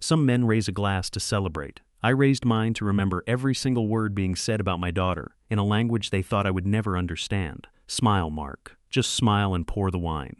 Some men raise a glass to celebrate. I raised mine to remember every single word being said about my daughter, in a language they thought I would never understand. Smile, Mark. Just smile and pour the wine.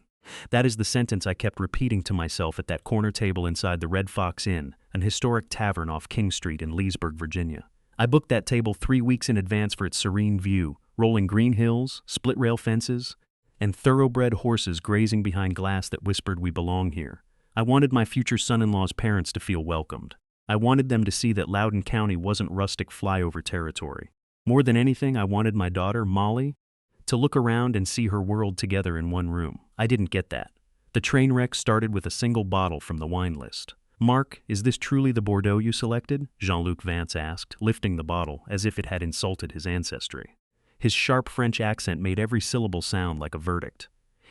That is the sentence I kept repeating to myself at that corner table inside the Red Fox Inn, an historic tavern off King Street in Leesburg, Virginia. I booked that table 3 weeks in advance for its serene view, rolling green hills, split-rail fences, and thoroughbred horses grazing behind glass that whispered we belong here. I wanted my future son-in-law's parents to feel welcomed. I wanted them to see that Loudoun County wasn't rustic flyover territory. More than anything, I wanted my daughter, Molly, to look around and see her world together in one room. I didn't get that. The train wreck started with a single bottle from the wine list. "Mark, is this truly the Bordeaux you selected?" Jean-Luc Vance asked, lifting the bottle as if it had insulted his ancestry. His sharp French accent made every syllable sound like a verdict.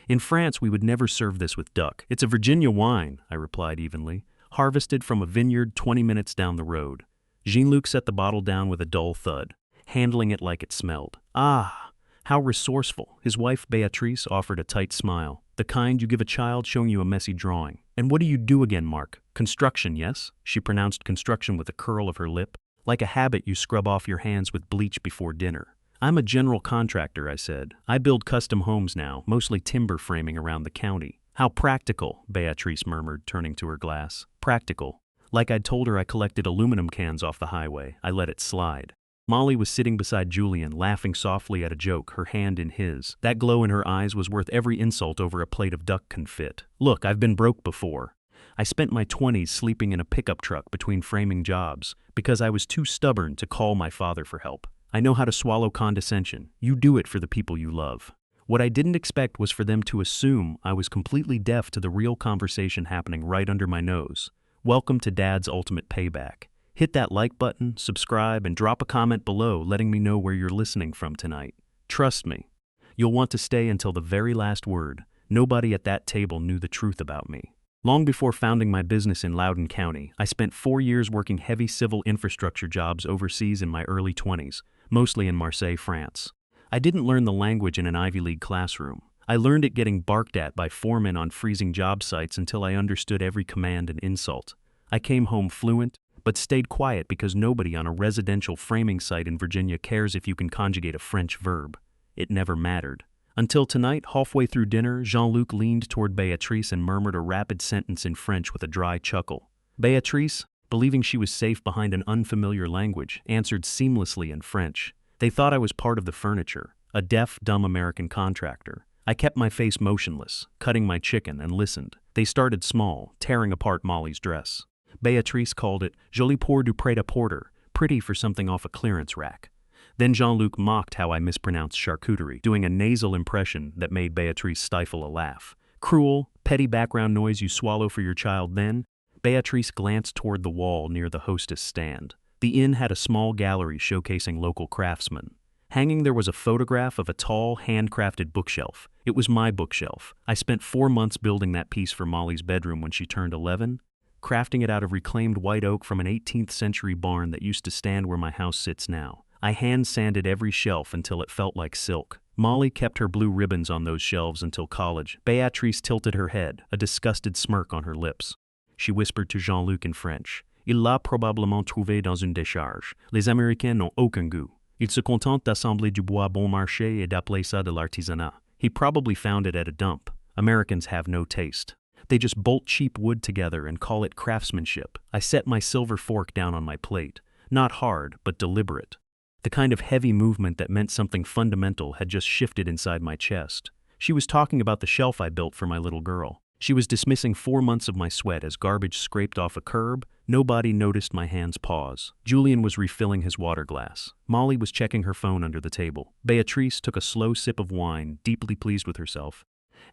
"In France, we would never serve this with duck. It's a Virginia wine," I replied evenly, "harvested from a vineyard 20 minutes down the road." Jean-Luc set the bottle down with a dull thud, handling it like it smelled. "Ah, how resourceful." His wife, Beatrice, offered a tight smile, the kind you give a child showing you a messy drawing. "And what do you do again, Mark? Construction, yes?" She pronounced construction with a curl of her lip, like a habit you scrub off your hands with bleach before dinner. "I'm a general contractor," I said. "I build custom homes now, mostly timber framing around the county." "How practical," Beatrice murmured, turning to her glass. "Practical." Like I'd told her I collected aluminum cans off the highway, I let it slide. Molly was sitting beside Julian, laughing softly at a joke, her hand in his. That glow in her eyes was worth every insult over a plate of duck confit. "Look, I've been broke before. I spent my 20s sleeping in a pickup truck between framing jobs because I was too stubborn to call my father for help. I know how to swallow condescension. You do it for the people you love." What I didn't expect was for them to assume I was completely deaf to the real conversation happening right under my nose. Welcome to Dad's Ultimate Payback. Hit that like button, subscribe, and drop a comment below letting me know where you're listening from tonight. Trust me, you'll want to stay until the very last word. Nobody at that table knew the truth about me. Long before founding my business in Loudoun County, I spent 4 years working heavy civil infrastructure jobs overseas in my early 20s, mostly in Marseille, France. I didn't learn the language in an Ivy League classroom. I learned it getting barked at by foremen on freezing job sites until I understood every command and insult. I came home fluent, but stayed quiet because nobody on a residential framing site in Virginia cares if you can conjugate a French verb. It never mattered. Until tonight, halfway through dinner, Jean-Luc leaned toward Beatrice and murmured a rapid sentence in French with a dry chuckle. Beatrice, believing she was safe behind an unfamiliar language, answered seamlessly in French. They thought I was part of the furniture, a deaf, dumb American contractor. I kept my face motionless, cutting my chicken, and listened. They started small, tearing apart Molly's dress. Beatrice called it "joli pour du prêt-à-porter," pretty for something off a clearance rack. Then Jean-Luc mocked how I mispronounced charcuterie, doing a nasal impression that made Beatrice stifle a laugh. "Cruel, petty background noise you swallow for your child then?" Beatrice glanced toward the wall near the hostess stand. The inn had a small gallery showcasing local craftsmen. Hanging there was a photograph of a tall, handcrafted bookshelf. It was my bookshelf. I spent 4 months building that piece for Molly's bedroom when she turned 11, crafting it out of reclaimed white oak from an 18th century barn that used to stand where my house sits now. I hand-sanded every shelf until it felt like silk. Molly kept her blue ribbons on those shelves until college. Beatrice tilted her head, a disgusted smirk on her lips. She whispered to Jean-Luc in French. "Il l'a probablement trouvé dans une décharge. Les Américains n'ont aucun goût. Ils se contentent d'assembler du bois bon marché et d'appeler ça de l'artisanat." He probably found it at a dump. Americans have no taste. They just bolt cheap wood together and call it craftsmanship. I set my silver fork down on my plate. Not hard, but deliberate. The kind of heavy movement that meant something fundamental had just shifted inside my chest. She was talking about the shelf I built for my little girl. She was dismissing 4 months of my sweat as garbage scraped off a curb. Nobody noticed my hands pause. Julian was refilling his water glass. Molly was checking her phone under the table. Beatrice took a slow sip of wine, deeply pleased with herself,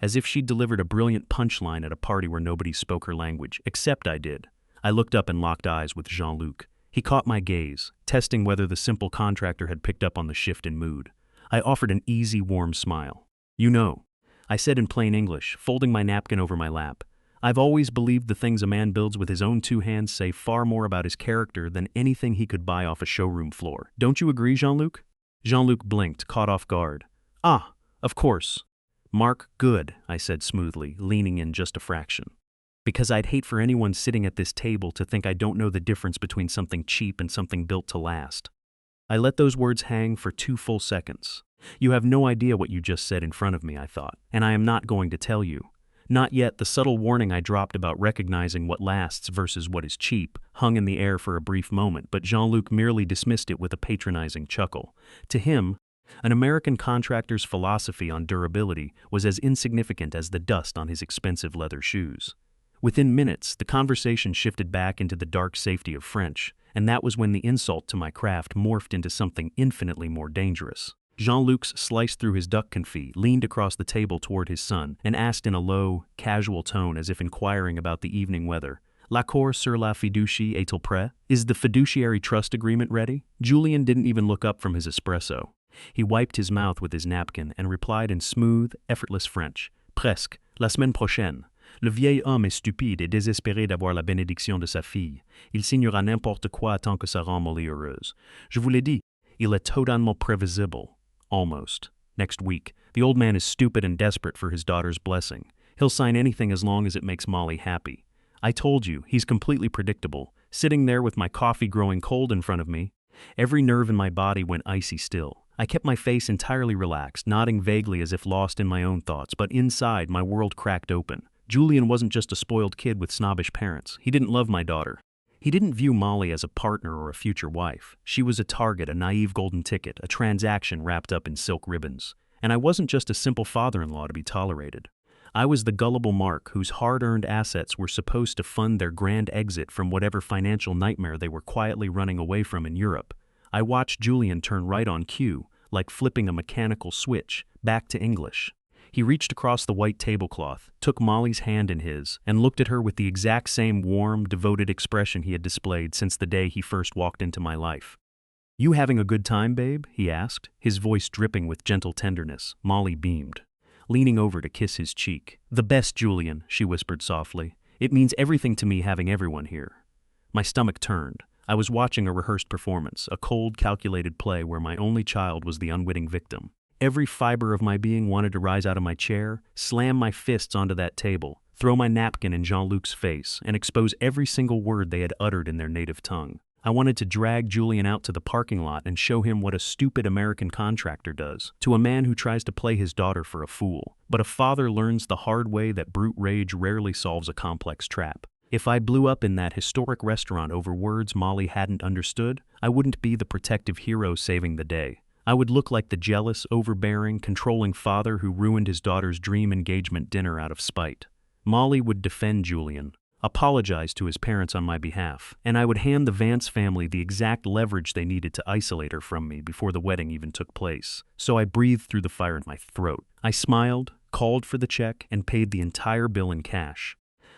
as if she'd delivered a brilliant punchline at a party where nobody spoke her language, except I did. I looked up and locked eyes with Jean-Luc. He caught my gaze, testing whether the simple contractor had picked up on the shift in mood. I offered an easy, warm smile. "You know," I said in plain English, folding my napkin over my lap, "I've always believed the things a man builds with his own 2 hands say far more about his character than anything he could buy off a showroom floor. Don't you agree, Jean-Luc?" Jean-Luc blinked, caught off guard. "Ah, of course." "Mark, good," I said smoothly, leaning in just a fraction. Because I'd hate for anyone sitting at this table to think I don't know the difference between something cheap and something built to last. I let those words hang for 2 full seconds. You have no idea what you just said in front of me, I thought, and I am not going to tell you. Not yet. The subtle warning I dropped about recognizing what lasts versus what is cheap hung in the air for a brief moment, but Jean-Luc merely dismissed it with a patronizing chuckle. To him, an American contractor's philosophy on durability was as insignificant as the dust on his expensive leather shoes. Within minutes, the conversation shifted back into the dark safety of French, and that was when the insult to my craft morphed into something infinitely more dangerous. Jean-Luc sliced through his duck confit, leaned across the table toward his son, and asked in a low, casual tone as if inquiring about the evening weather, "L'accord sur la fiducie est-il prêt? Is the fiduciary trust agreement ready?" Julien didn't even look up from his espresso. He wiped his mouth with his napkin and replied in smooth, effortless French, "Presque, la semaine prochaine. Le vieil homme est stupide et désespéré d'avoir la bénédiction de sa fille. Il signera n'importe quoi tant que ça rend Molly heureuse. Je vous l'ai dit, il est totalement prévisible." Almost. Next week. The old man is stupid and desperate for his daughter's blessing. He'll sign anything as long as it makes Molly happy. I told you, he's completely predictable. Sitting there with my coffee growing cold in front of me, every nerve in my body went icy still. I kept my face entirely relaxed, nodding vaguely as if lost in my own thoughts, but inside, my world cracked open. Julien wasn't just a spoiled kid with snobbish parents. He didn't love my daughter. He didn't view Molly as a partner or a future wife. She was a target, a naive golden ticket, a transaction wrapped up in silk ribbons. And I wasn't just a simple father-in-law to be tolerated. I was the gullible Mark whose hard-earned assets were supposed to fund their grand exit from whatever financial nightmare they were quietly running away from in Europe. I watched Julien turn right on cue, like flipping a mechanical switch, back to English. He reached across the white tablecloth, took Molly's hand in his, and looked at her with the exact same warm, devoted expression he had displayed since the day he first walked into my life. "You having a good time, babe?" he asked, his voice dripping with gentle tenderness. Molly beamed, leaning over to kiss his cheek. "The best, Julien," she whispered softly. "It means everything to me having everyone here." My stomach turned. I was watching a rehearsed performance, a cold, calculated play where my only child was the unwitting victim. Every fiber of my being wanted to rise out of my chair, slam my fists onto that table, throw my napkin in Jean-Luc's face, and expose every single word they had uttered in their native tongue. I wanted to drag Julien out to the parking lot and show him what a stupid American contractor does to a man who tries to play his daughter for a fool. But a father learns the hard way that brute rage rarely solves a complex trap. If I blew up in that historic restaurant over words Molly hadn't understood, I wouldn't be the protective hero saving the day. I would look like the jealous, overbearing, controlling father who ruined his daughter's dream engagement dinner out of spite. Molly would defend Julien, apologize to his parents on my behalf, and I would hand the Vance family the exact leverage they needed to isolate her from me before the wedding even took place. So I breathed through the fire in my throat. I smiled, called for the check, and paid the entire bill in cash,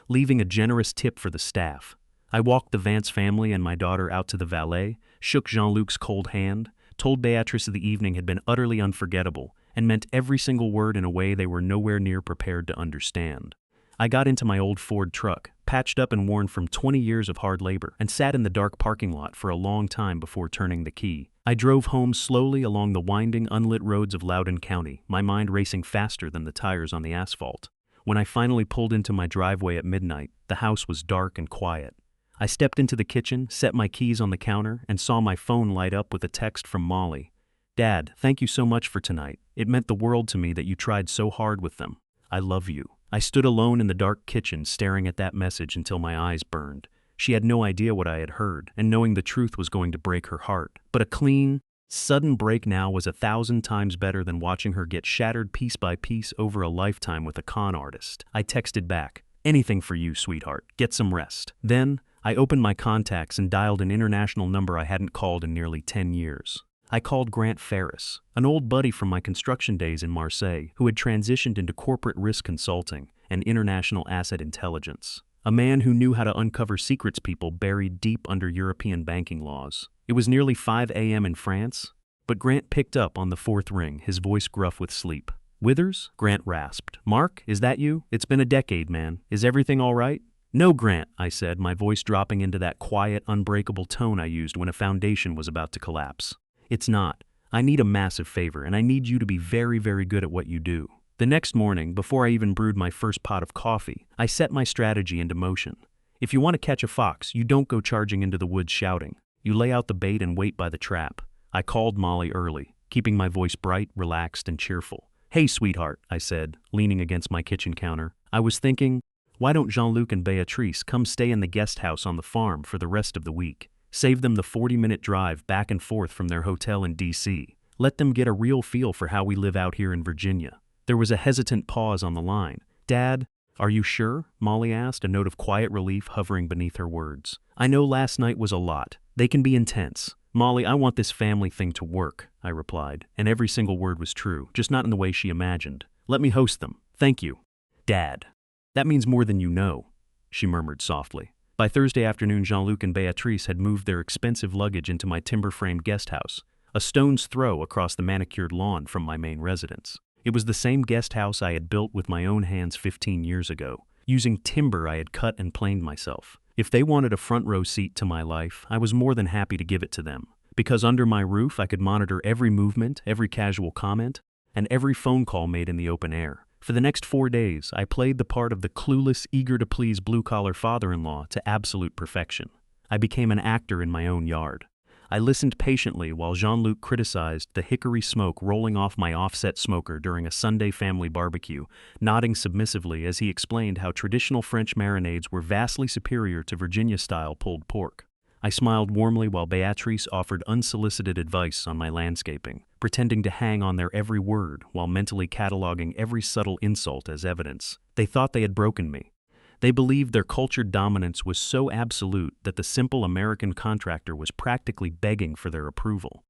leaving a generous tip for the staff. I walked the Vance family and my daughter out to the valet, shook Jean-Luc's cold hand, told Beatrice the evening had been utterly unforgettable, and meant every single word in a way they were nowhere near prepared to understand. I got into my old Ford truck, patched up and worn from 20 years of hard labor, and sat in the dark parking lot for a long time before turning the key. I drove home slowly along the winding, unlit roads of Loudoun County, my mind racing faster than the tires on the asphalt. When I finally pulled into my driveway at midnight, the house was dark and quiet. I stepped into the kitchen, set my keys on the counter, and saw my phone light up with a text from Molly. "Dad, thank you so much for tonight. It meant the world to me that you tried so hard with them. I love you." I stood alone in the dark kitchen staring at that message until my eyes burned. She had no idea what I had heard, and knowing the truth was going to break her heart. But a clean, sudden break now was 1,000 times better than watching her get shattered piece by piece over a lifetime with a con artist. I texted back, "Anything for you, sweetheart. Get some rest." Then, I opened my contacts and dialed an international number I hadn't called in nearly 10 years. I called Grant Ferris, an old buddy from my construction days in Marseille who had transitioned into corporate risk consulting and international asset intelligence. A man who knew how to uncover secrets people buried deep under European banking laws. It was nearly 5 a.m. in France, but Grant picked up on the fourth ring, his voice gruff with sleep. "Withers?" Grant rasped. "Mark, is that you? It's been a decade, man. Is everything all right?" "No, Grant," I said, my voice dropping into that quiet, unbreakable tone I used when a foundation was about to collapse. "It's not. I need a massive favor, and I need you to be very, very good at what you do." The next morning, before I even brewed my first pot of coffee, I set my strategy into motion. If you want to catch a fox, you don't go charging into the woods shouting. You lay out the bait and wait by the trap. I called Molly early, keeping my voice bright, relaxed, and cheerful. "Hey, sweetheart," I said, leaning against my kitchen counter. "I was thinking, why don't Jean-Luc and Beatrice come stay in the guest house on the farm for the rest of the week? Save them the 40-minute drive back and forth from their hotel in D.C. Let them get a real feel for how we live out here in Virginia." There was a hesitant pause on the line. "Dad, are you sure?" Molly asked, a note of quiet relief hovering beneath her words. "I know last night was a lot. They can be intense." "Molly, I want this family thing to work," I replied, and every single word was true, just not in the way she imagined. "Let me host them. Thank you." "Dad, that means more than you know," she murmured softly. By Thursday afternoon, Jean-Luc and Beatrice had moved their expensive luggage into my timber-framed guest house, a stone's throw across the manicured lawn from my main residence. It was the same guest house I had built with my own hands 15 years ago, using timber I had cut and planed myself. If they wanted a front-row seat to my life, I was more than happy to give it to them. Because under my roof, I could monitor every movement, every casual comment, and every phone call made in the open air. For the next 4 days, I played the part of the clueless, eager-to-please blue-collar father-in-law to absolute perfection. I became an actor in my own yard. I listened patiently while Jean-Luc criticized the hickory smoke rolling off my offset smoker during a Sunday family barbecue, nodding submissively as he explained how traditional French marinades were vastly superior to Virginia-style pulled pork. I smiled warmly while Beatrice offered unsolicited advice on my landscaping, pretending to hang on their every word while mentally cataloging every subtle insult as evidence. They thought they had broken me. They believed their cultured dominance was so absolute that the simple American contractor was practically begging for their approval.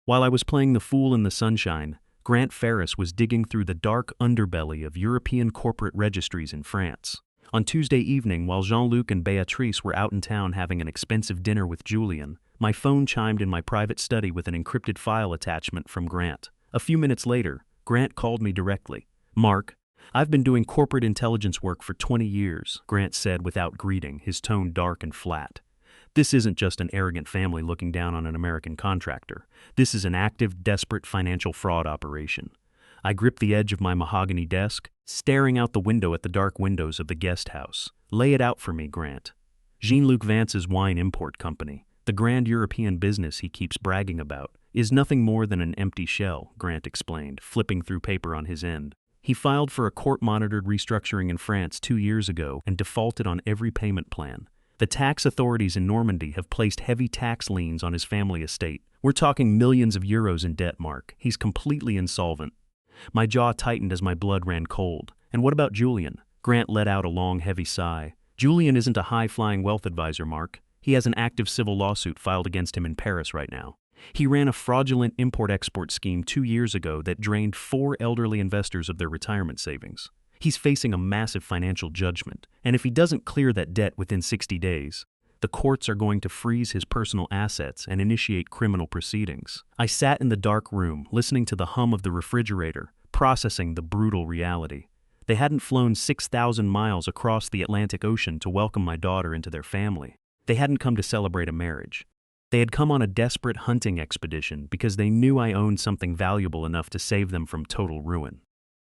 While I was playing the fool in the sunshine, Grant Ferris was digging through the dark underbelly of European corporate registries in France. On Tuesday evening, while Jean-Luc and Beatrice were out in town having an expensive dinner with Julian, my phone chimed in my private study with an encrypted file attachment from Grant. A few minutes later, Grant called me directly. "Mark, I've been doing corporate intelligence work for 20 years, Grant said without greeting, his tone dark and flat. "This isn't just an arrogant family looking down on an American contractor. This is an active, desperate financial fraud operation." I gripped the edge of my mahogany desk, staring out the window at the dark windows of the guest house. "Lay it out for me, Grant." Jean-Luc Vance's wine import company, the grand European business he keeps bragging about, is nothing more than an empty shell, Grant explained, flipping through paper on his end. He filed for a court-monitored restructuring in France 2 years ago and defaulted on every payment plan. The tax authorities in Normandy have placed heavy tax liens on his family estate. "We're talking millions of euros in debt, Mark. He's completely insolvent." My jaw tightened as my blood ran cold. "And what about Julian?" Grant let out a long, heavy sigh. "Julian isn't a high-flying wealth advisor, Mark. He has an active civil lawsuit filed against him in Paris right now. He ran a fraudulent import-export scheme 2 years ago that drained 4 elderly investors of their retirement savings. He's facing a massive financial judgment, and if he doesn't clear that debt within 60 days, the courts are going to freeze his personal assets and initiate criminal proceedings." I sat in the dark room, listening to the hum of the refrigerator, processing the brutal reality. They hadn't flown 6,000 miles across the Atlantic Ocean to welcome my daughter into their family. They hadn't come to celebrate a marriage. They had come on a desperate hunting expedition because they knew I owned something valuable enough to save them from total ruin.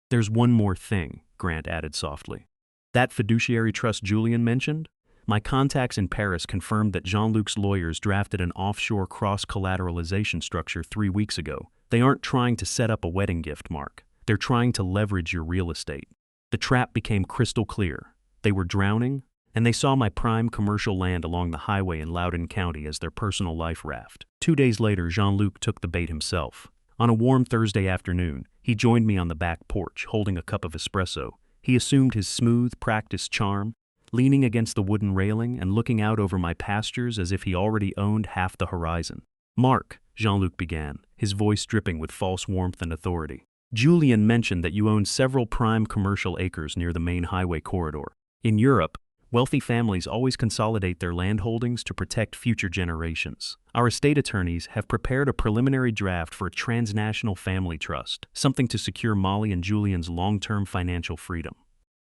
"There's one more thing," Grant added softly. "That fiduciary trust Julian mentioned? My contacts in Paris confirmed that Jean-Luc's lawyers drafted an offshore cross-collateralization structure 3 weeks ago. They aren't trying to set up a wedding gift, Mark. They're trying to leverage your real estate." The trap became crystal clear. They were drowning, and they saw my prime commercial land along the highway in Loudoun County as their personal life raft. 2 days later, Jean-Luc took the bait himself. On a warm Thursday afternoon, he joined me on the back porch, holding a cup of espresso. He assumed his smooth, practiced charm, leaning against the wooden railing and looking out over my pastures as if he already owned half the horizon. "Mark," Jean-Luc began, his voice dripping with false warmth and authority, "Julian mentioned that you own several prime commercial acres near the main highway corridor. In Europe, wealthy families always consolidate their land holdings to protect future generations. Our estate attorneys have prepared a preliminary draft for a transnational family trust, something to secure Molly and Julian's long-term financial freedom."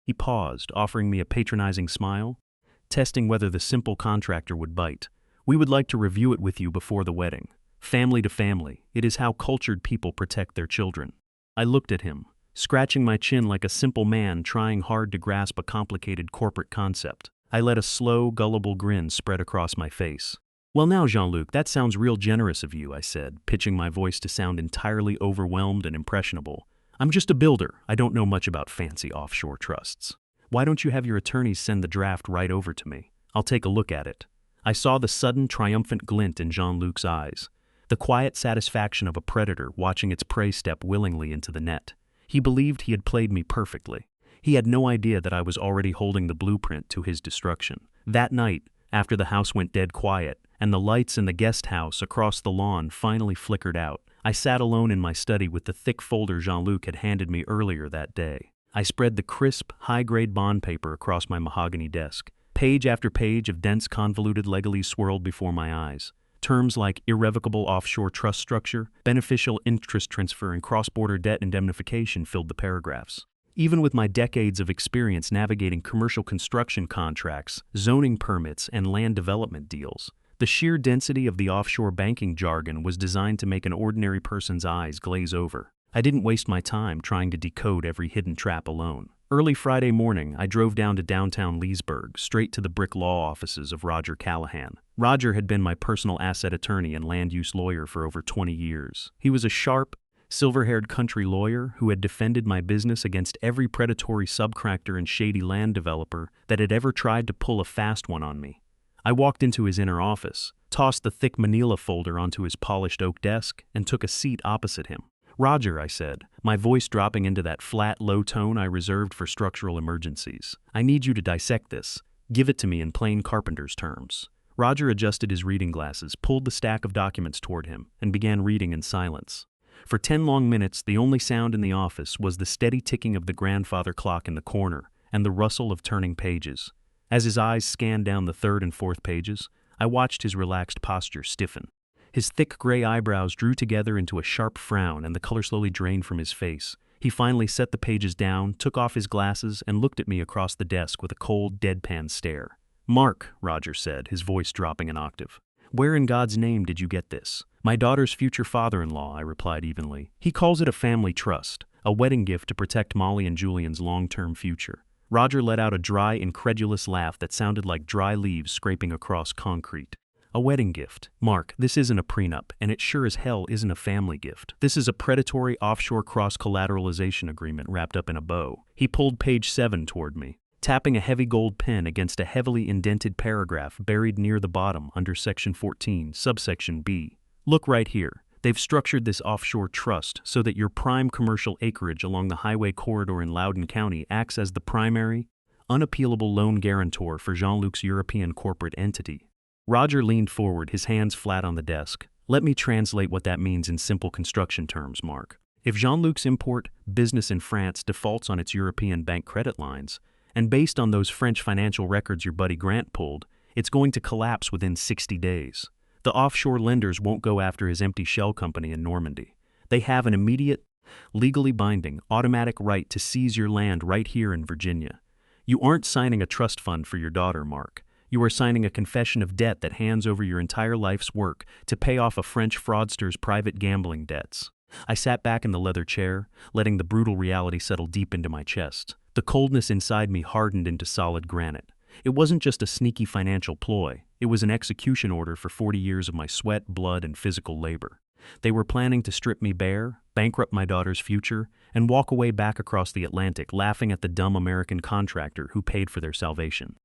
He paused, offering me a patronizing smile, testing whether the simple contractor would bite. "We would like to review it with you before the wedding. Family to family, it is how cultured people protect their children." I looked at him, scratching my chin like a simple man trying hard to grasp a complicated corporate concept. I let a slow, gullible grin spread across my face. "Well now, Jean-Luc, that sounds real generous of you," I said, pitching my voice to sound entirely overwhelmed and impressionable. "I'm just a builder. I don't know much about fancy offshore trusts. Why don't you have your attorneys send the draft right over to me? I'll take a look at it." I saw the sudden, triumphant glint in Jean-Luc's eyes, the quiet satisfaction of a predator watching its prey step willingly into the net. He believed he had played me perfectly. He had no idea that I was already holding the blueprint to his destruction. That night, after the house went dead quiet, and the lights in the guest house across the lawn finally flickered out, I sat alone in my study with the thick folder Jean-Luc had handed me earlier that day. I spread the crisp, high-grade bond paper across my mahogany desk. Page after page of dense, convoluted legalese swirled before my eyes. Terms like irrevocable offshore trust structure, beneficial interest transfer, and cross-border debt indemnification filled the paragraphs. Even with my decades of experience navigating commercial construction contracts, zoning permits, and land development deals, the sheer density of the offshore banking jargon was designed to make an ordinary person's eyes glaze over. I didn't waste my time trying to decode every hidden trap alone. Early Friday morning, I drove down to downtown Leesburg, straight to the brick law offices of Roger Callahan. Roger had been my personal asset attorney and land use lawyer for over 20 years. He was a sharp, silver-haired country lawyer who had defended my business against every predatory subcontractor and shady land developer that had ever tried to pull a fast one on me. I walked into his inner office, tossed the thick manila folder onto his polished oak desk, and took a seat opposite him. "Roger," I said, my voice dropping into that flat, low tone I reserved for structural emergencies. "I need you to dissect this. Give it to me in plain carpenter's terms." Roger adjusted his reading glasses, pulled the stack of documents toward him, and began reading in silence. For 10 long minutes, the only sound in the office was the steady ticking of the grandfather clock in the corner and the rustle of turning pages. As his eyes scanned down the 3rd and 4th pages, I watched his relaxed posture stiffen. His thick gray eyebrows drew together into a sharp frown, and the color slowly drained from his face. He finally set the pages down, took off his glasses, and looked at me across the desk with a cold, deadpan stare. "Mark," Roger said, his voice dropping an octave, "where in God's name did you get this?" "My daughter's future father-in-law," I replied evenly. "He calls it a family trust, a wedding gift to protect Molly and Julian's long-term future." Roger let out a dry, incredulous laugh that sounded like dry leaves scraping across concrete. "A wedding gift? Mark, this isn't a prenup, and it sure as hell isn't a family gift. This is a predatory offshore cross-collateralization agreement wrapped up in a bow." He pulled page 7 toward me, tapping a heavy gold pen against a heavily indented paragraph buried near the bottom under section 14, subsection B. "Look right here. They've structured this offshore trust so that your prime commercial acreage along the highway corridor in Loudoun County acts as the primary, unappealable loan guarantor for Jean-Luc's European corporate entity." Roger leaned forward, his hands flat on the desk. "Let me translate what that means in simple construction terms, Mark. If Jean-Luc's import business in France defaults on its European bank credit lines, and based on those French financial records your buddy Grant pulled, it's going to collapse within 60 days. The offshore lenders won't go after his empty shell company in Normandy. They have an immediate, legally binding, automatic right to seize your land right here in Virginia. You aren't signing a trust fund for your daughter, Mark. You are signing a confession of debt that hands over your entire life's work to pay off a French fraudster's private gambling debts." I sat back in the leather chair, letting the brutal reality settle deep into my chest. The coldness inside me hardened into solid granite. It wasn't just a sneaky financial ploy. It was an execution order for 40 years of my sweat, blood, and physical labor. They were planning to strip me bare, bankrupt my daughter's future, and walk away back across the Atlantic laughing at the dumb American contractor who paid for their salvation.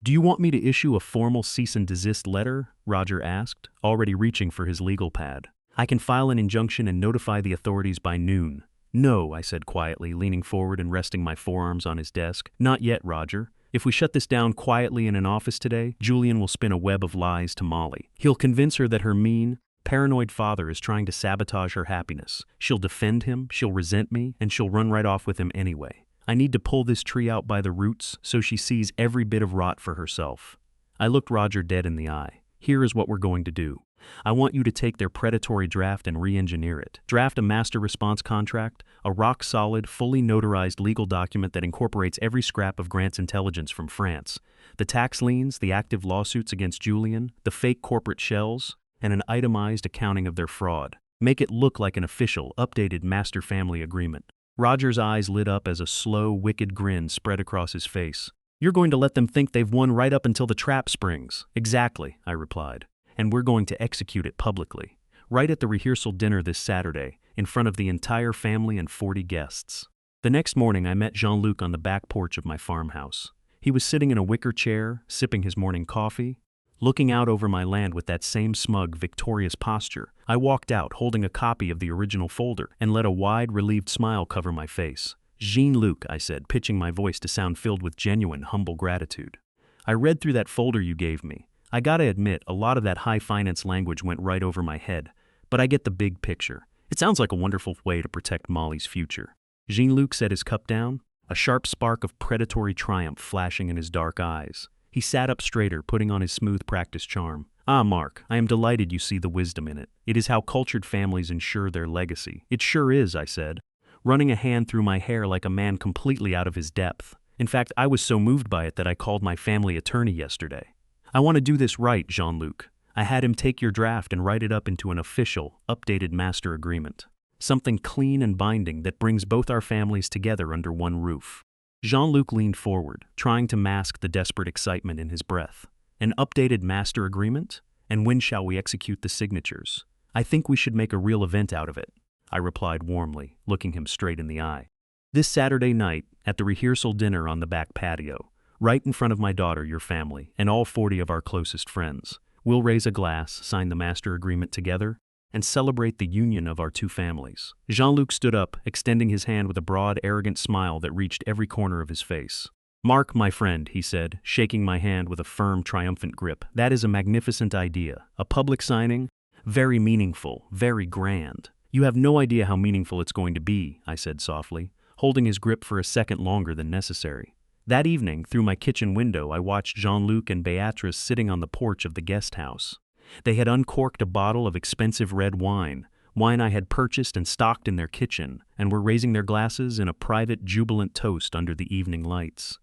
"Do you want me to issue a formal cease and desist letter?" Roger asked, already reaching for his legal pad. "I can file an injunction and notify the authorities by noon." "No," I said quietly, leaning forward and resting my forearms on his desk. "Not yet, Roger. If we shut this down quietly in an office today, Julian will spin a web of lies to Molly. He'll convince her that her mean, paranoid father is trying to sabotage her happiness. She'll defend him, she'll resent me, and she'll run right off with him anyway. I need to pull this tree out by the roots so she sees every bit of rot for herself." I looked Roger dead in the eye. "Here is what we're going to do. I want you to take their predatory draft and re-engineer it. Draft a master response contract, a rock-solid, fully notarized legal document that incorporates every scrap of Grant's intelligence from France, the tax liens, the active lawsuits against Julian, the fake corporate shells, and an itemized accounting of their fraud. Make it look like an official, updated master family agreement. Roger's eyes lit up as a slow, wicked grin spread across his face. You're going to let them think they've won right up until the trap springs. Exactly, I replied. And we're going to execute it publicly. Right at the rehearsal dinner this Saturday, in front of the entire family and 40 guests. The next morning I met Jean-Luc on the back porch of my farmhouse. He was sitting in a wicker chair, sipping his morning coffee, looking out over my land with that same smug, victorious posture. I walked out, holding a copy of the original folder, and let a wide, relieved smile cover my face. Jean-Luc, I said, pitching my voice to sound filled with genuine, humble gratitude. I read through that folder you gave me. I gotta admit, a lot of that high finance language went right over my head, but I get the big picture. It sounds like a wonderful way to protect Molly's future. Jean-Luc set his cup down, a sharp spark of predatory triumph flashing in his dark eyes. He sat up straighter, putting on his smooth practice charm. Ah, Mark, I am delighted you see the wisdom in it. It is how cultured families ensure their legacy. It sure is, I said, running a hand through my hair like a man completely out of his depth. In fact, I was so moved by it that I called my family attorney yesterday. I want to do this right, Jean-Luc. I had him take your draft and write it up into an official, updated master agreement. Something clean and binding that brings both our families together under one roof. Jean-Luc leaned forward, trying to mask the desperate excitement in his breath. An updated master agreement? And when shall we execute the signatures? I think we should make a real event out of it, I replied warmly, looking him straight in the eye. This Saturday night, at the rehearsal dinner on the back patio, right in front of my daughter, your family, and all 40 of our closest friends, we'll raise a glass, sign the master agreement together, and celebrate the union of our two families. Jean-Luc stood up, extending his hand with a broad, arrogant smile that reached every corner of his face. Mark, my friend, he said, shaking my hand with a firm, triumphant grip, that is a magnificent idea. A public signing? Very meaningful, very grand. You have no idea how meaningful it's going to be, I said softly, holding his grip for a second longer than necessary. That evening, through my kitchen window, I watched Jean-Luc and Beatrice sitting on the porch of the guest house. They had uncorked a bottle of expensive red wine I had purchased and stocked in their kitchen, and were raising their glasses in a private, jubilant toast under the evening lights.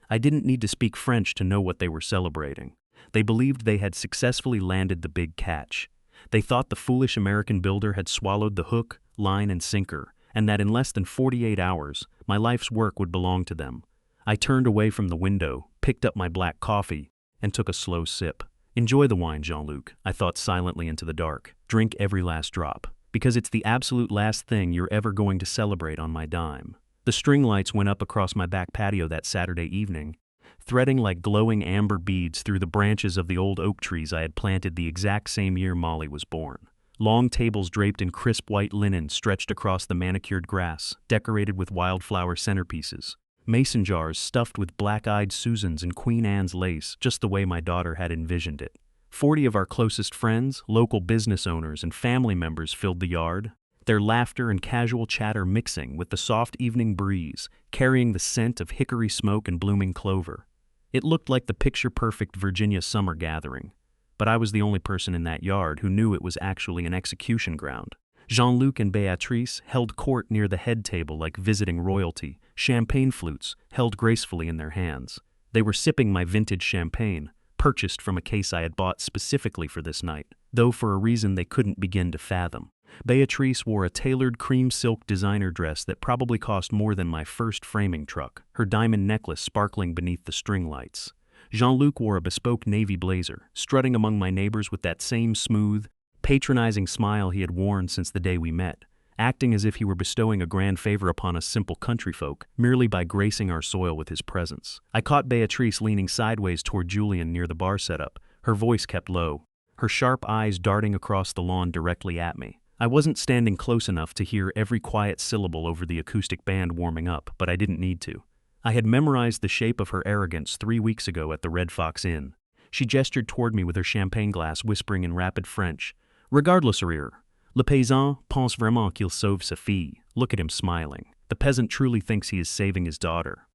I didn't need to speak French to know what they were celebrating. They believed they had successfully landed the big catch. They thought the foolish American builder had swallowed the hook, line, and sinker, and that in less than 48 hours, my life's work would belong to them. I turned away from the window, picked up my black coffee, and took a slow sip. Enjoy the wine, Jean-Luc, I thought silently into the dark. Drink every last drop, because it's the absolute last thing you're ever going to celebrate on my dime. The string lights went up across my back patio that Saturday evening, threading like glowing amber beads through the branches of the old oak trees I had planted the exact same year Molly was born. Long tables draped in crisp white linen stretched across the manicured grass, decorated with wildflower centerpieces. Mason jars stuffed with black-eyed Susans and Queen Anne's lace, just the way my daughter had envisioned it. 40 of our closest friends, local business owners, and family members filled the yard, their laughter and casual chatter mixing with the soft evening breeze, carrying the scent of hickory smoke and blooming clover. It looked like the picture-perfect Virginia summer gathering, but I was the only person in that yard who knew it was actually an execution ground. Jean-Luc and Beatrice held court near the head table like visiting royalty, champagne flutes held gracefully in their hands. They were sipping my vintage champagne, purchased from a case I had bought specifically for this night, though for a reason they couldn't begin to fathom. Beatrice wore a tailored cream silk designer dress that probably cost more than my first framing truck, her diamond necklace sparkling beneath the string lights. Jean-Luc wore a bespoke navy blazer, strutting among my neighbors with that same smooth, patronizing smile he had worn since the day we met, acting as if he were bestowing a grand favor upon us simple country folk, merely by gracing our soil with his presence. I caught Beatrice leaning sideways toward Julian near the bar setup, her voice kept low, her sharp eyes darting across the lawn directly at me. I wasn't standing close enough to hear every quiet syllable over the acoustic band warming up, but I didn't need to. I had memorized the shape of her arrogance 3 weeks ago at the Red Fox Inn. She gestured toward me with her champagne glass, whispering in rapid French, "Regardless, rire. Le paysan pense vraiment qu'il sauve sa fille." Look at him smiling. The peasant truly thinks he is saving his daughter.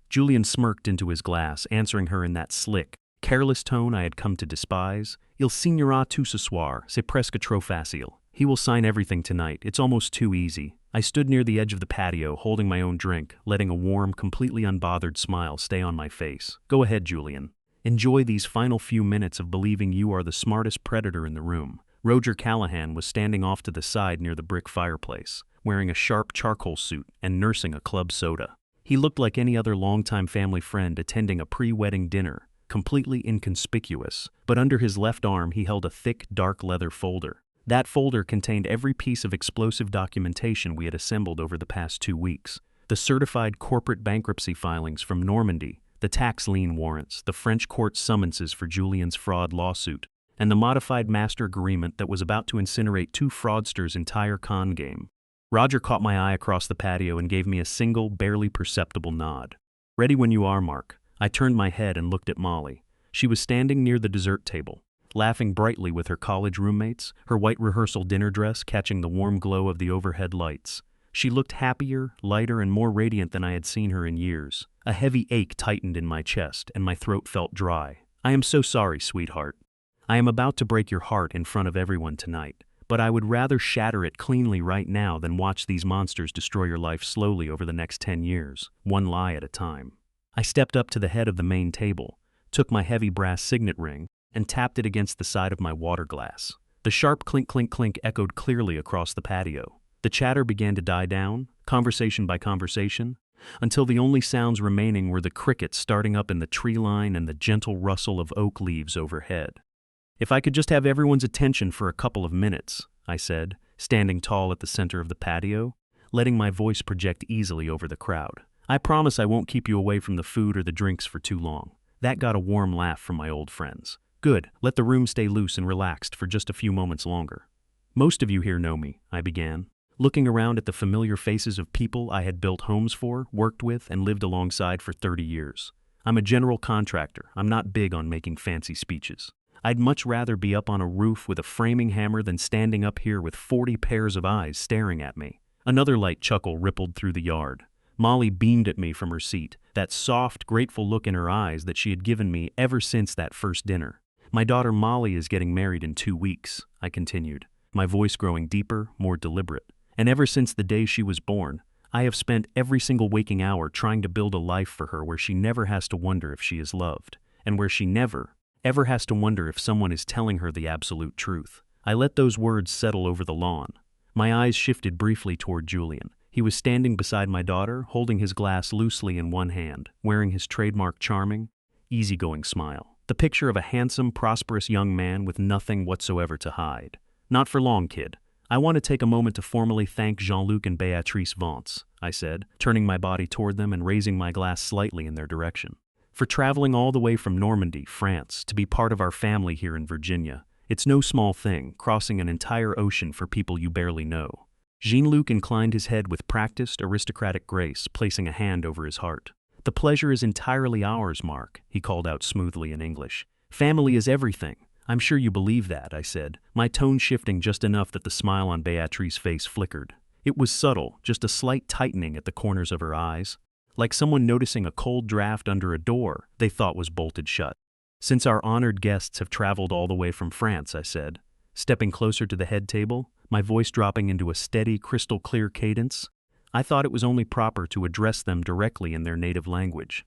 Julian smirked into his glass, answering her in that slick, careless tone I had come to despise. "Il signera tout ce soir. C'est presque trop facile." He will sign everything tonight. It's almost too easy. I stood near the edge of the patio, holding my own drink, letting a warm, completely unbothered smile stay on my face. Go ahead, Julian. Enjoy these final few minutes of believing you are the smartest predator in the room. Roger Callahan was standing off to the side near the brick fireplace, wearing a sharp charcoal suit and nursing a club soda. He looked like any other longtime family friend attending a pre-wedding dinner, completely inconspicuous, but under his left arm he held a thick, dark leather folder. That folder contained every piece of explosive documentation we had assembled over the past 2 weeks. The certified corporate bankruptcy filings from Normandy, the tax lien warrants, the French court summonses for Julian's fraud lawsuit, and the modified master agreement that was about to incinerate 2 fraudsters' entire con game. Roger caught my eye across the patio and gave me a single, barely perceptible nod. "Ready when you are, Mark." I turned my head and looked at Molly. She was standing near the dessert table, laughing brightly with her college roommates, her white rehearsal dinner dress catching the warm glow of the overhead lights. She looked happier, lighter, and more radiant than I had seen her in years. A heavy ache tightened in my chest, and my throat felt dry. "I am so sorry, sweetheart. I am about to break your heart in front of everyone tonight, but I would rather shatter it cleanly right now than watch these monsters destroy your life slowly over the next 10 years, one lie at a time." I stepped up to the head of the main table, took my heavy brass signet ring, and tapped it against the side of my water glass. The sharp clink clink clink echoed clearly across the patio. The chatter began to die down, conversation by conversation, until the only sounds remaining were the crickets starting up in the tree line and the gentle rustle of oak leaves overhead. "If I could just have everyone's attention for a couple of minutes," I said, standing tall at the center of the patio, letting my voice project easily over the crowd. "I promise I won't keep you away from the food or the drinks for too long." That got a warm laugh from my old friends. "Good, let the room stay loose and relaxed for just a few moments longer. Most of you here know me," I began, looking around at the familiar faces of people I had built homes for, worked with, and lived alongside for 30 years. "I'm a general contractor. I'm not big on making fancy speeches. I'd much rather be up on a roof with a framing hammer than standing up here with 40 pairs of eyes staring at me." Another light chuckle rippled through the yard. Molly beamed at me from her seat, that soft, grateful look in her eyes that she had given me ever since that first dinner. "My daughter Molly is getting married in 2 weeks, I continued, my voice growing deeper, more deliberate. "And ever since the day she was born, I have spent every single waking hour trying to build a life for her where she never has to wonder if she is loved, and where she never, ever has to wonder if someone is telling her the absolute truth." I let those words settle over the lawn. My eyes shifted briefly toward Julian. He was standing beside my daughter, holding his glass loosely in one hand, wearing his trademark charming, easygoing smile. The picture of a handsome, prosperous young man with nothing whatsoever to hide. "Not for long, kid. I want to take a moment to formally thank Jean-Luc and Béatrice Vance," I said, turning my body toward them and raising my glass slightly in their direction. "For traveling all the way from Normandy, France, to be part of our family here in Virginia. It's no small thing, crossing an entire ocean for people you barely know." Jean-Luc inclined his head with practiced, aristocratic grace, placing a hand over his heart. "The pleasure is entirely ours, Mark," he called out smoothly in English. "Family is everything. I'm sure you believe that," I said, my tone shifting just enough that the smile on Beatrice's face flickered. It was subtle, just a slight tightening at the corners of her eyes, like someone noticing a cold draft under a door they thought was bolted shut. "Since our honored guests have traveled all the way from France," I said, stepping closer to the head table, my voice dropping into a steady, crystal-clear cadence, I thought it was only proper to address them directly in their native language.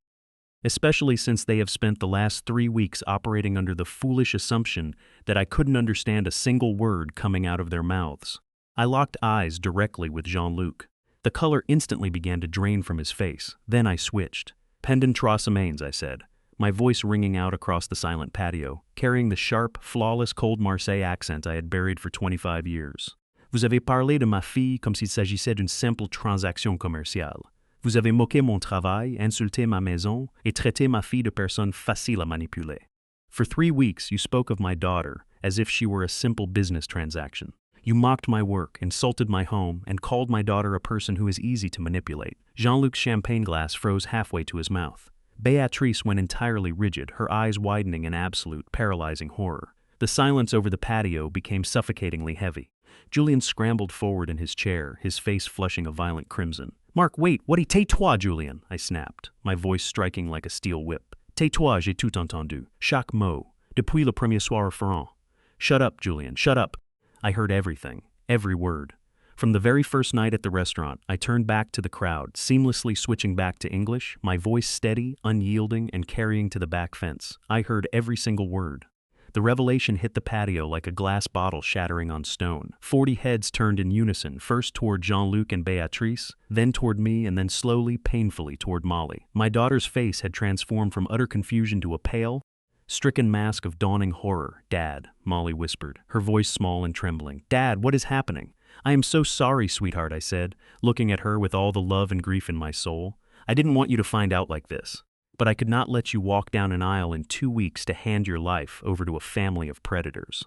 Especially since they have spent the last 3 weeks operating under the foolish assumption that I couldn't understand a single word coming out of their mouths. I locked eyes directly with Jean-Luc. The color instantly began to drain from his face. Then I switched. "Pendant trois semaines," I said, my voice ringing out across the silent patio, carrying the sharp, flawless cold Marseille accent I had buried for 25 years. "Vous avez parlé de ma fille comme s'il s'agissait d'une simple transaction commerciale. Vous avez moqué mon travail, insulté ma maison, et traité ma fille de personne facile à manipuler. For 3 weeks you spoke of my daughter as if she were a simple business transaction. You mocked my work, insulted my home, and called my daughter a person who is easy to manipulate." Jean-Luc's champagne glass froze halfway to his mouth. Beatrice went entirely rigid, her eyes widening in absolute, paralyzing horror. The silence over the patio became suffocatingly heavy. Julian scrambled forward in his chair, his face flushing a violent crimson. "Mark, wait, what tais-toi, Julian," I snapped, my voice striking like a steel whip. "Tais-toi, j'ai tout entendu. Chaque mot. Depuis le premier soir au Ferrand." "Shut up, Julian, shut up." I heard everything, every word. From the very first night at the restaurant, I turned back to the crowd, seamlessly switching back to English, my voice steady, unyielding, and carrying to the back fence. I heard every single word. The revelation hit the patio like a glass bottle shattering on stone. 40 heads turned in unison, first toward Jean-Luc and Beatrice, then toward me, and then slowly, painfully toward Molly. My daughter's face had transformed from utter confusion to a pale, stricken mask of dawning horror. "Dad," Molly whispered, her voice small and trembling. "Dad, what is happening?" "I am so sorry, sweetheart," I said, looking at her with all the love and grief in my soul. "I didn't want you to find out like this. But I could not let you walk down an aisle in 2 weeks to hand your life over to a family of predators."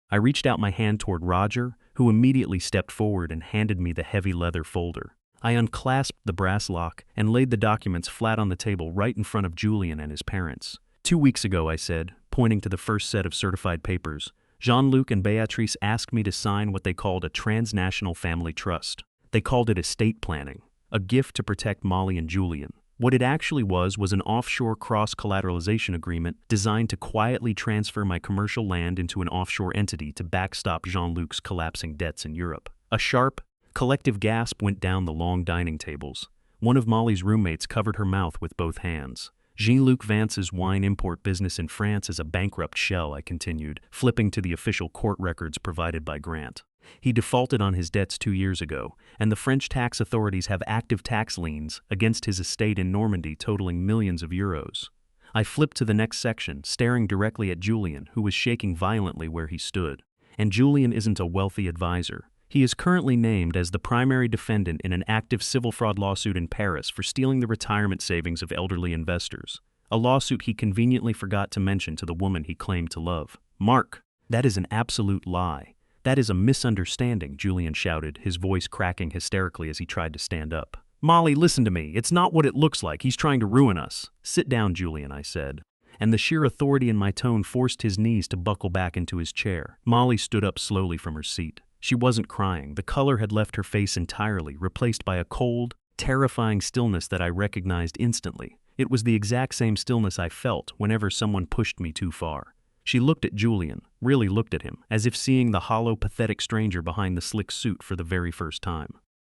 I reached out my hand toward Roger, who immediately stepped forward and handed me the heavy leather folder. I unclasped the brass lock and laid the documents flat on the table right in front of Julian and his parents. 2 weeks ago," I said, pointing to the first set of certified papers, "Jean-Luc and Beatrice asked me to sign what they called a transnational family trust. They called it estate planning, a gift to protect Molly and Julian. What it actually was an offshore cross-collateralization agreement designed to quietly transfer my commercial land into an offshore entity to backstop Jean-Luc's collapsing debts in Europe." A sharp, collective gasp went down the long dining tables. One of Molly's roommates covered her mouth with both hands. "Jean-Luc Vance's wine import business in France is a bankrupt shell," I continued, flipping to the official court records provided by Grant. "He defaulted on his debts 2 years ago, and the French tax authorities have active tax liens against his estate in Normandy totaling millions of euros." I flipped to the next section, staring directly at Julian, who was shaking violently where he stood. "And Julian isn't a wealthy advisor. He is currently named as the primary defendant in an active civil fraud lawsuit in Paris for stealing the retirement savings of elderly investors, a lawsuit he conveniently forgot to mention to the woman he claimed to love." "Mark, that is an absolute lie. That is a misunderstanding," Julian shouted, his voice cracking hysterically as he tried to stand up. "Molly, listen to me. It's not what it looks like. He's trying to ruin us." "Sit down, Julian," I said, and the sheer authority in my tone forced his knees to buckle back into his chair. Molly stood up slowly from her seat. She wasn't crying. The color had left her face entirely, replaced by a cold, terrifying stillness that I recognized instantly. It was the exact same stillness I felt whenever someone pushed me too far. She looked at Julian, really looked at him, as if seeing the hollow, pathetic stranger behind the slick suit for the very first time.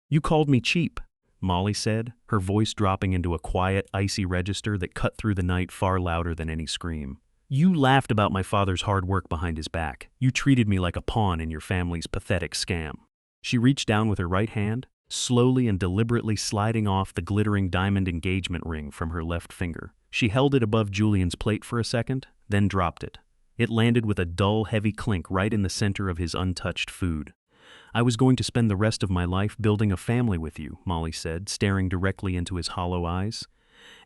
"You called me cheap," Molly said, her voice dropping into a quiet, icy register that cut through the night far louder than any scream. "You laughed about my father's hard work behind his back. You treated me like a pawn in your family's pathetic scam." She reached down with her right hand, slowly and deliberately sliding off the glittering diamond engagement ring from her left finger. She held it above Julian's plate for a second, then dropped it. It landed with a dull, heavy clink right in the center of his untouched food. "I was going to spend the rest of my life building a family with you," Molly said, staring directly into his hollow eyes.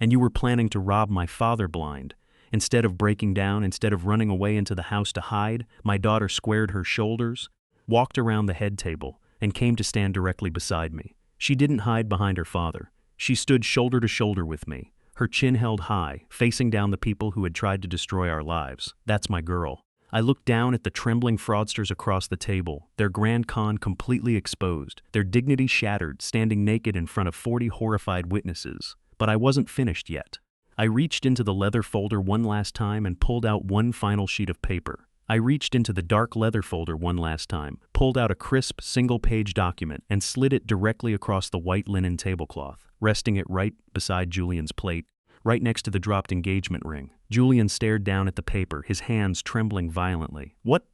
"And you were planning to rob my father blind. Instead of breaking down, instead of running away into the house to hide, my daughter squared her shoulders, walked around the head table, and came to stand directly beside me. She didn't hide behind her father. She stood shoulder to shoulder with me, her chin held high, facing down the people who had tried to destroy our lives. That's my girl." I looked down at the trembling fraudsters across the table, their grand con completely exposed, their dignity shattered, standing naked in front of 40 horrified witnesses. But I wasn't finished yet. I reached into the leather folder one last time and pulled out one final sheet of paper. I reached into the dark leather folder one last time, pulled out a crisp, single-page document, and slid it directly across the white linen tablecloth, resting it right beside Julian's plate, right next to the dropped engagement ring. Julian stared down at the paper, his hands trembling violently. What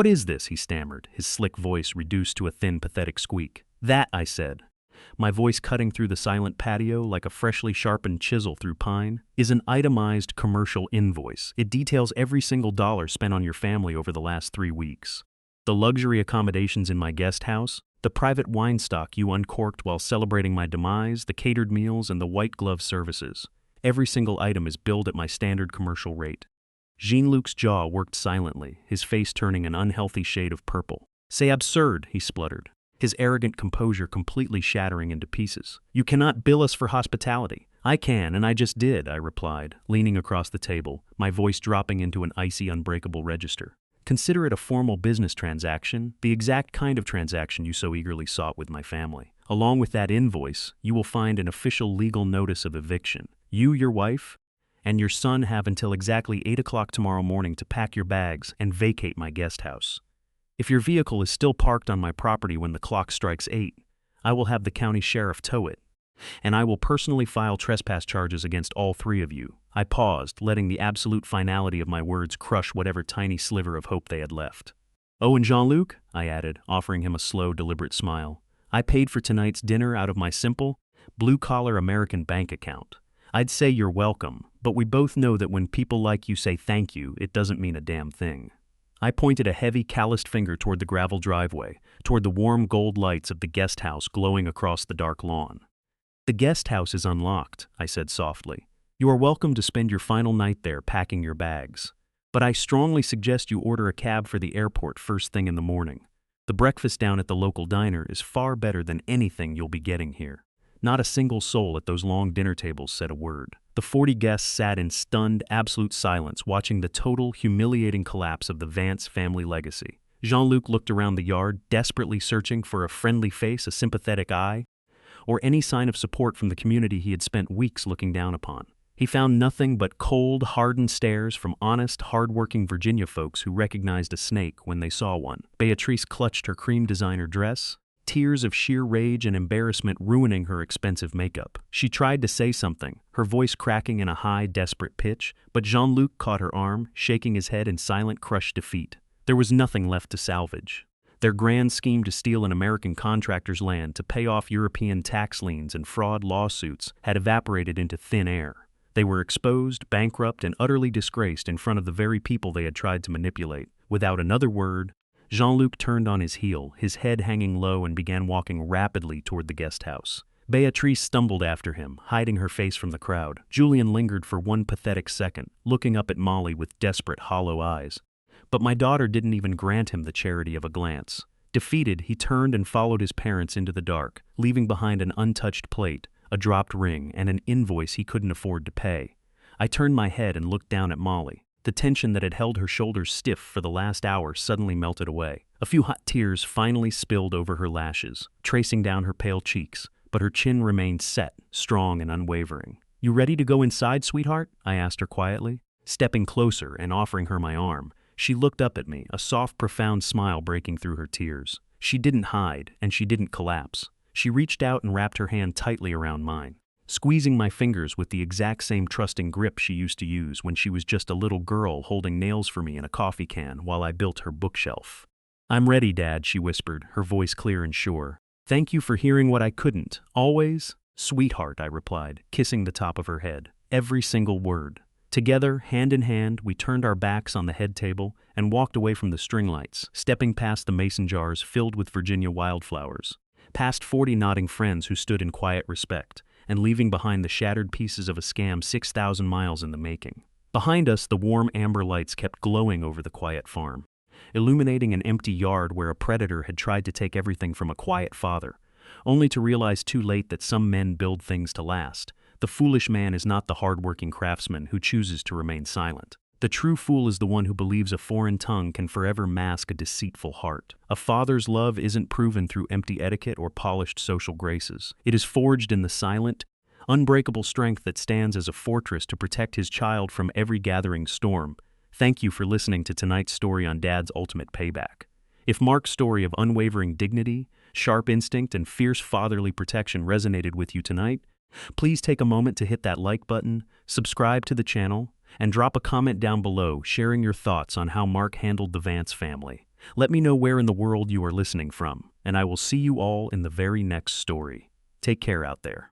is this?" he stammered, his slick voice reduced to a thin, pathetic squeak. "That," I said, my voice cutting through the silent patio like a freshly sharpened chisel through pine, "is an itemized commercial invoice. It details every single dollar spent on your family over the last 3 weeks. The luxury accommodations in my guest house, the private wine stock you uncorked while celebrating my demise, the catered meals, and the white glove services. Every single item is billed at my standard commercial rate." Jean-Luc's jaw worked silently, his face turning an unhealthy shade of purple. "C'est absurd," he spluttered, his arrogant composure completely shattering into pieces. "You cannot bill us for hospitality." "I can, and I just did," I replied, leaning across the table, my voice dropping into an icy, unbreakable register. "Consider it a formal business transaction, the exact kind of transaction you so eagerly sought with my family. Along with that invoice, you will find an official legal notice of eviction. You, your wife, and your son have until exactly 8 o'clock tomorrow morning to pack your bags and vacate my guest house. If your vehicle is still parked on my property when the clock strikes 8, I will have the county sheriff tow it. And I will personally file trespass charges against all three of you. I paused, letting the absolute finality of my words crush whatever tiny sliver of hope they had left. Oh, and Jean-Luc, I added, offering him a slow, deliberate smile. I paid for tonight's dinner out of my simple, blue-collar American bank account. I'd say you're welcome, but we both know that when people like you say thank you, it doesn't mean a damn thing. I pointed a heavy, calloused finger toward the gravel driveway, toward the warm gold lights of the guest house glowing across the dark lawn. The guest house is unlocked, I said softly. You are welcome to spend your final night there packing your bags. But I strongly suggest you order a cab for the airport first thing in the morning. The breakfast down at the local diner is far better than anything you'll be getting here. Not a single soul at those long dinner tables said a word. The 40 guests sat in stunned, absolute silence, watching the total, humiliating collapse of the Vance family legacy. Jean-Luc looked around the yard, desperately searching for a friendly face, a sympathetic eye, or any sign of support from the community he had spent weeks looking down upon. He found nothing but cold, hardened stares from honest, hard-working Virginia folks who recognized a snake when they saw one. Beatrice clutched her cream designer dress, tears of sheer rage and embarrassment ruining her expensive makeup. She tried to say something, her voice cracking in a high, desperate pitch, but Jean-Luc caught her arm, shaking his head in silent, crushed defeat. There was nothing left to salvage. Their grand scheme to steal an American contractor's land to pay off European tax liens and fraud lawsuits had evaporated into thin air. They were exposed, bankrupt, and utterly disgraced in front of the very people they had tried to manipulate. Without another word, Jean-Luc turned on his heel, his head hanging low, and began walking rapidly toward the guest house. Beatrice stumbled after him, hiding her face from the crowd. Julien lingered for one pathetic second, looking up at Molly with desperate, hollow eyes. But my daughter didn't even grant him the charity of a glance. Defeated, he turned and followed his parents into the dark, leaving behind an untouched plate, a dropped ring, and an invoice he couldn't afford to pay. I turned my head and looked down at Molly. The tension that had held her shoulders stiff for the last hour suddenly melted away. A few hot tears finally spilled over her lashes, tracing down her pale cheeks, but her chin remained set, strong and unwavering. You ready to go inside, sweetheart? I asked her quietly. Stepping closer and offering her my arm, she looked up at me, a soft, profound smile breaking through her tears. She didn't hide, and she didn't collapse. She reached out and wrapped her hand tightly around mine, squeezing my fingers with the exact same trusting grip she used to use when she was just a little girl holding nails for me in a coffee can while I built her bookshelf. I'm ready, Dad, she whispered, her voice clear and sure. Thank you for hearing what I couldn't. Always, sweetheart, I replied, kissing the top of her head. Every single word. Together, hand in hand, we turned our backs on the head table and walked away from the string lights, stepping past the mason jars filled with Virginia wildflowers, past 40 nodding friends who stood in quiet respect, and leaving behind the shattered pieces of a scam 6,000 miles in the making. Behind us, the warm amber lights kept glowing over the quiet farm, illuminating an empty yard where a predator had tried to take everything from a quiet father, only to realize too late that some men build things to last. The foolish man is not the hard-working craftsman who chooses to remain silent. The true fool is the one who believes a foreign tongue can forever mask a deceitful heart. A father's love isn't proven through empty etiquette or polished social graces. It is forged in the silent, unbreakable strength that stands as a fortress to protect his child from every gathering storm. Thank you for listening to tonight's story on Dad's Ultimate Payback. If Mark's story of unwavering dignity, sharp instinct, and fierce fatherly protection resonated with you tonight, please take a moment to hit that like button, subscribe to the channel, and drop a comment down below sharing your thoughts on how Mark handled the Vance family. Let me know where in the world you are listening from, and I will see you all in the very next story. Take care out there.